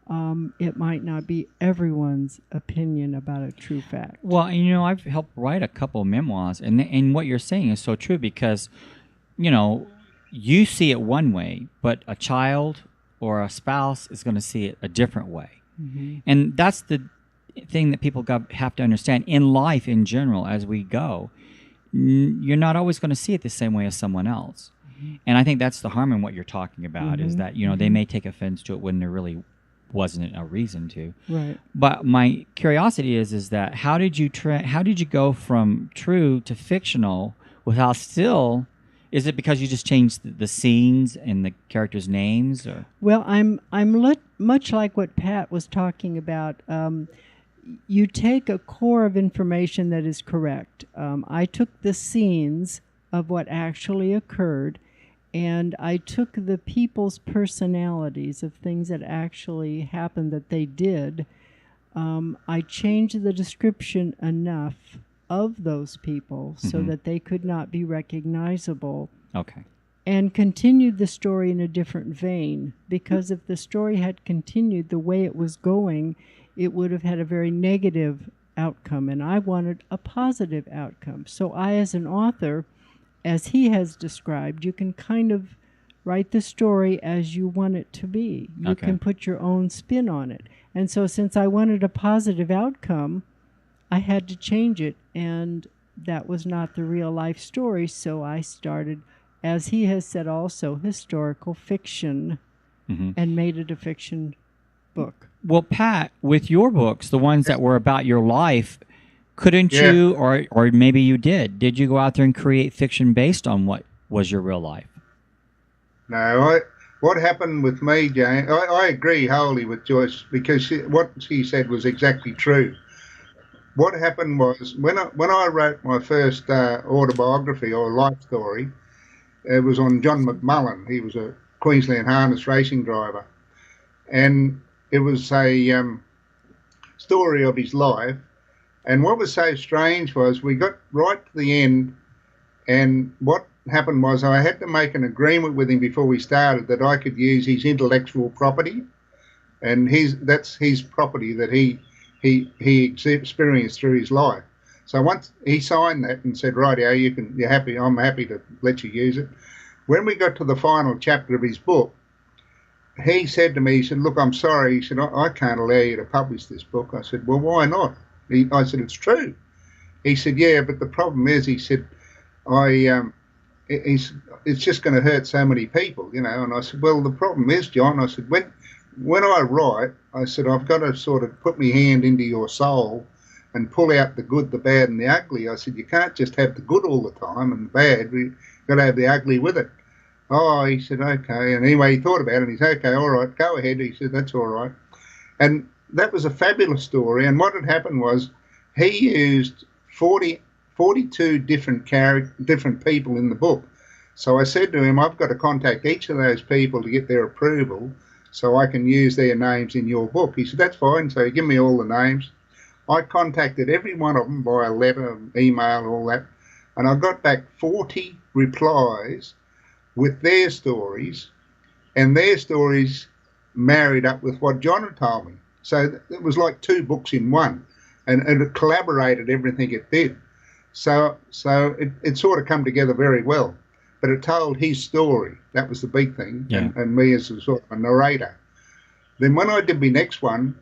it might not be everyone's opinion about a true fact. Well, you know, I've helped write a couple of memoirs, and what you're saying is so true because, you know, you see it one way, but a child or a spouse is going to see it a different way. Mm-hmm. And that's the thing that people have to understand in life in general as we go. You're not always going to see it the same way as someone else. Mm-hmm. And I think that's the harm in what you're talking about, is that, they Mm-hmm. may take offense to it when there really wasn't a reason to. Right. But my curiosity is that how did you go from true to fictional without still? Is it because you just changed the scenes and the characters' names, or? Well, I'm much like what Pat was talking about. You take a core of information that is correct. I took the scenes of what actually occurred, and I took the people's personalities of things that actually happened that they did. I changed the description enough of those people so that they could not be recognizable. Okay. And continued the story in a different vein, because if the story had continued the way it was going, it would have had a very negative outcome, and I wanted a positive outcome. So I, as an author, as he has described, you can kind of write the story as you want it to be. You can put your own spin on it. And so since I wanted a positive outcome, I had to change it, and that was not the real life story, so I started, as he has said also, historical fiction, and made it a fiction book. Well, Pat, with your books, the ones that were about your life, couldn't you, or maybe you did you go out there and create fiction based on what was your real life? No, what happened with me, Jane, I agree wholly with Joyce, because what she said was exactly true. What happened was, when I wrote my first autobiography or life story, it was on John McMullen. He was a Queensland harness racing driver. And it was a story of his life. And what was so strange was we got right to the end, and what happened was I had to make an agreement with him before we started that I could use his intellectual property, and that's his property that he experienced through his life. So once he signed that and said, "Rightio, you're happy. I'm happy to let you use it." When we got to the final chapter of his book, he said to me, he said, "Look, I'm sorry." He said, I can't allow you to publish this book." I said, "Well, why not?" I said, "It's true." He said, "Yeah, but the problem is," he said, it's just going to hurt so many people, And I said, "Well, the problem is, John," I said, when I write, I said, I've got to sort of put my hand into your soul and pull out the good, the bad, and the ugly. I said, you can't just have the good all the time and the bad. We've got to have the ugly with it. Oh, he said, okay. And anyway, he thought about it, and he said, okay, all right, go ahead. He said, that's all right. And that was a fabulous story. And what had happened was he used 42 different people in the book. So I said to him, I've got to contact each of those people to get their approval so I can use their names in your book. He said, that's fine. So he gave me all the names. I contacted every one of them via letter, email, all that. And I got back 40 replies with their stories, and their stories married up with what John had told me. So it was like two books in one, and it collaborated everything it did. So it sort of come together very well. But it told his story. That was the big thing, and me as a sort of a narrator. Then when I did my next one,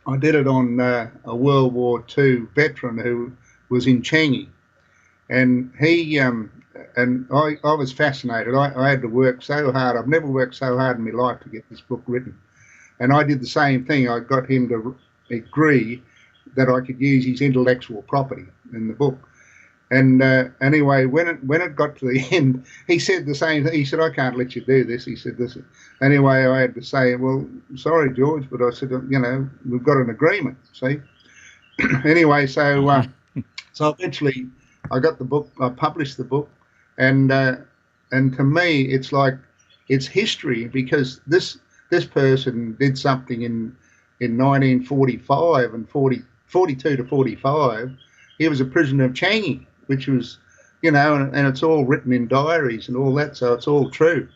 I did it on a World War II veteran who was in Changi. And he and I was fascinated. I had to work so hard. I've never worked so hard in my life to get this book written. And I did the same thing. I got him to agree that I could use his intellectual property in the book. And anyway, when it got to the end, he said the same thing. He said, I can't let you do this. He said this. Anyway, I had to say, well, sorry, George, but I said, we've got an agreement, see. Anyway, so eventually I got the book, I published the book, and to me, it's like, it's history, because this person did something in 1945 and 42 to 45. He was a prisoner of Changi, which was, and it's all written in diaries and all that, so it's all true.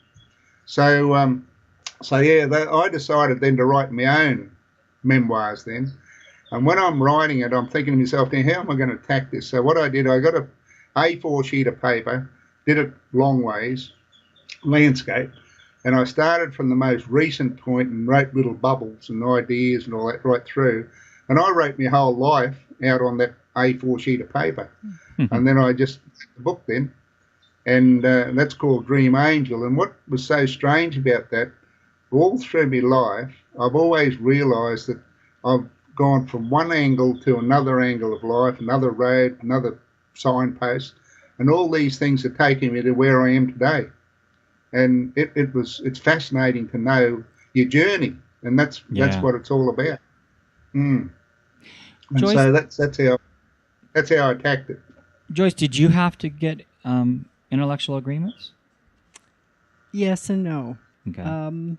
So, I decided then to write my own memoirs then. And when I'm writing it, I'm thinking to myself, now, how am I going to attack this? So what I did, I got a A4 sheet of paper, did it long ways, landscape, And I started from the most recent point and wrote little bubbles and ideas and all that right through. And I wrote my whole life out on that A4 sheet of paper. And then I just wrote the book then. And that's called Dream Angel. And what was so strange about that, all through my life, I've always realised that I've gone from one angle to another angle of life, another road, another signpost, and all these things are taking me to where I am today. And it's fascinating to know your journey, and that's what it's all about. And Joyce, so that's how I attacked it. Joyce, did you have to get intellectual agreements? Yes and no. Okay.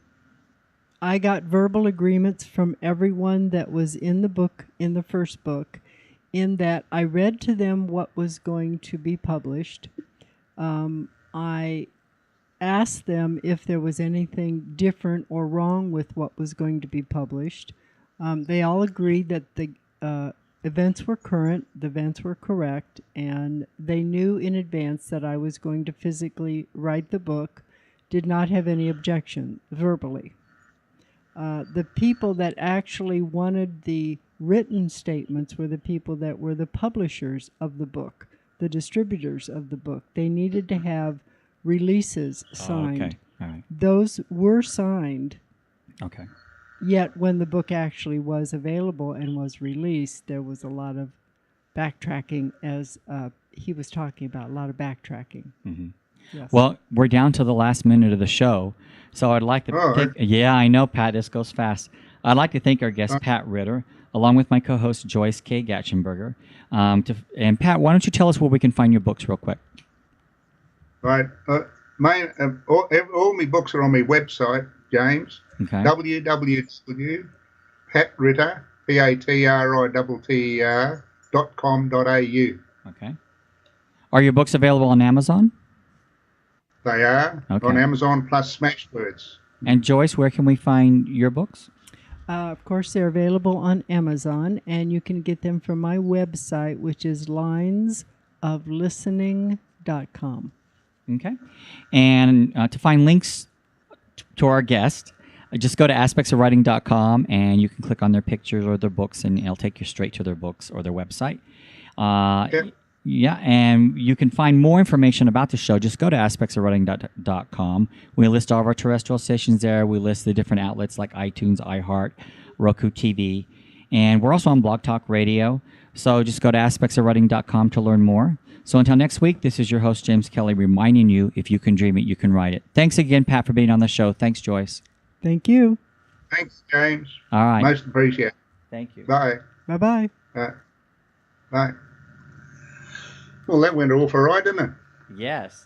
I got verbal agreements from everyone that was in the book, in the first book, in that I read to them what was going to be published. I asked them if there was anything different or wrong with what was going to be published. They all agreed that the events were current, the events were correct, and they knew in advance that I was going to physically write the book, did not have any objection verbally. The people that actually wanted the written statements were the people that were the publishers of the book, the distributors of the book. They needed to have releases signed. Okay. All right. Those were signed. Okay. Yet when the book actually was available and was released, there was a lot of backtracking, as he was talking about, a lot of backtracking. Mm-hmm. Yes. Well, we're down to the last minute of the show, so I'd like to thank. Yeah, I know, Pat. This goes fast. I'd like to thank our guest, Pat Ritter, along with my co-host Joyce Kaye Gatschenberger. And Pat, why don't you tell us where we can find your books, real quick? Right. All my books are on my website, James. Okay. www.patritter, patritter.com.au. Okay. Are your books available on Amazon? They are on Amazon plus Smashwords. And Joyce, where can we find your books? Of course, they're available on Amazon, and you can get them from my website, which is linesoflistening.com. Okay. And to find links to our guest, just go to aspectsofwriting.com, and you can click on their pictures or their books, and it'll take you straight to their books or their website. Yeah, and you can find more information about the show. Just go to aspectsofwriting.com. We list all of our terrestrial stations there. We list the different outlets like iTunes, iHeart, Roku TV. And we're also on Blog Talk Radio. So just go to aspectsofwriting.com to learn more. So until next week, this is your host, James Kelly, reminding you, if you can dream it, you can write it. Thanks again, Pat, for being on the show. Thanks, Joyce. Thank you. Thanks, James. All right. Most appreciated. Thank you. Bye. Bye-bye. Bye. Well, that went all for right, didn't it? Yes.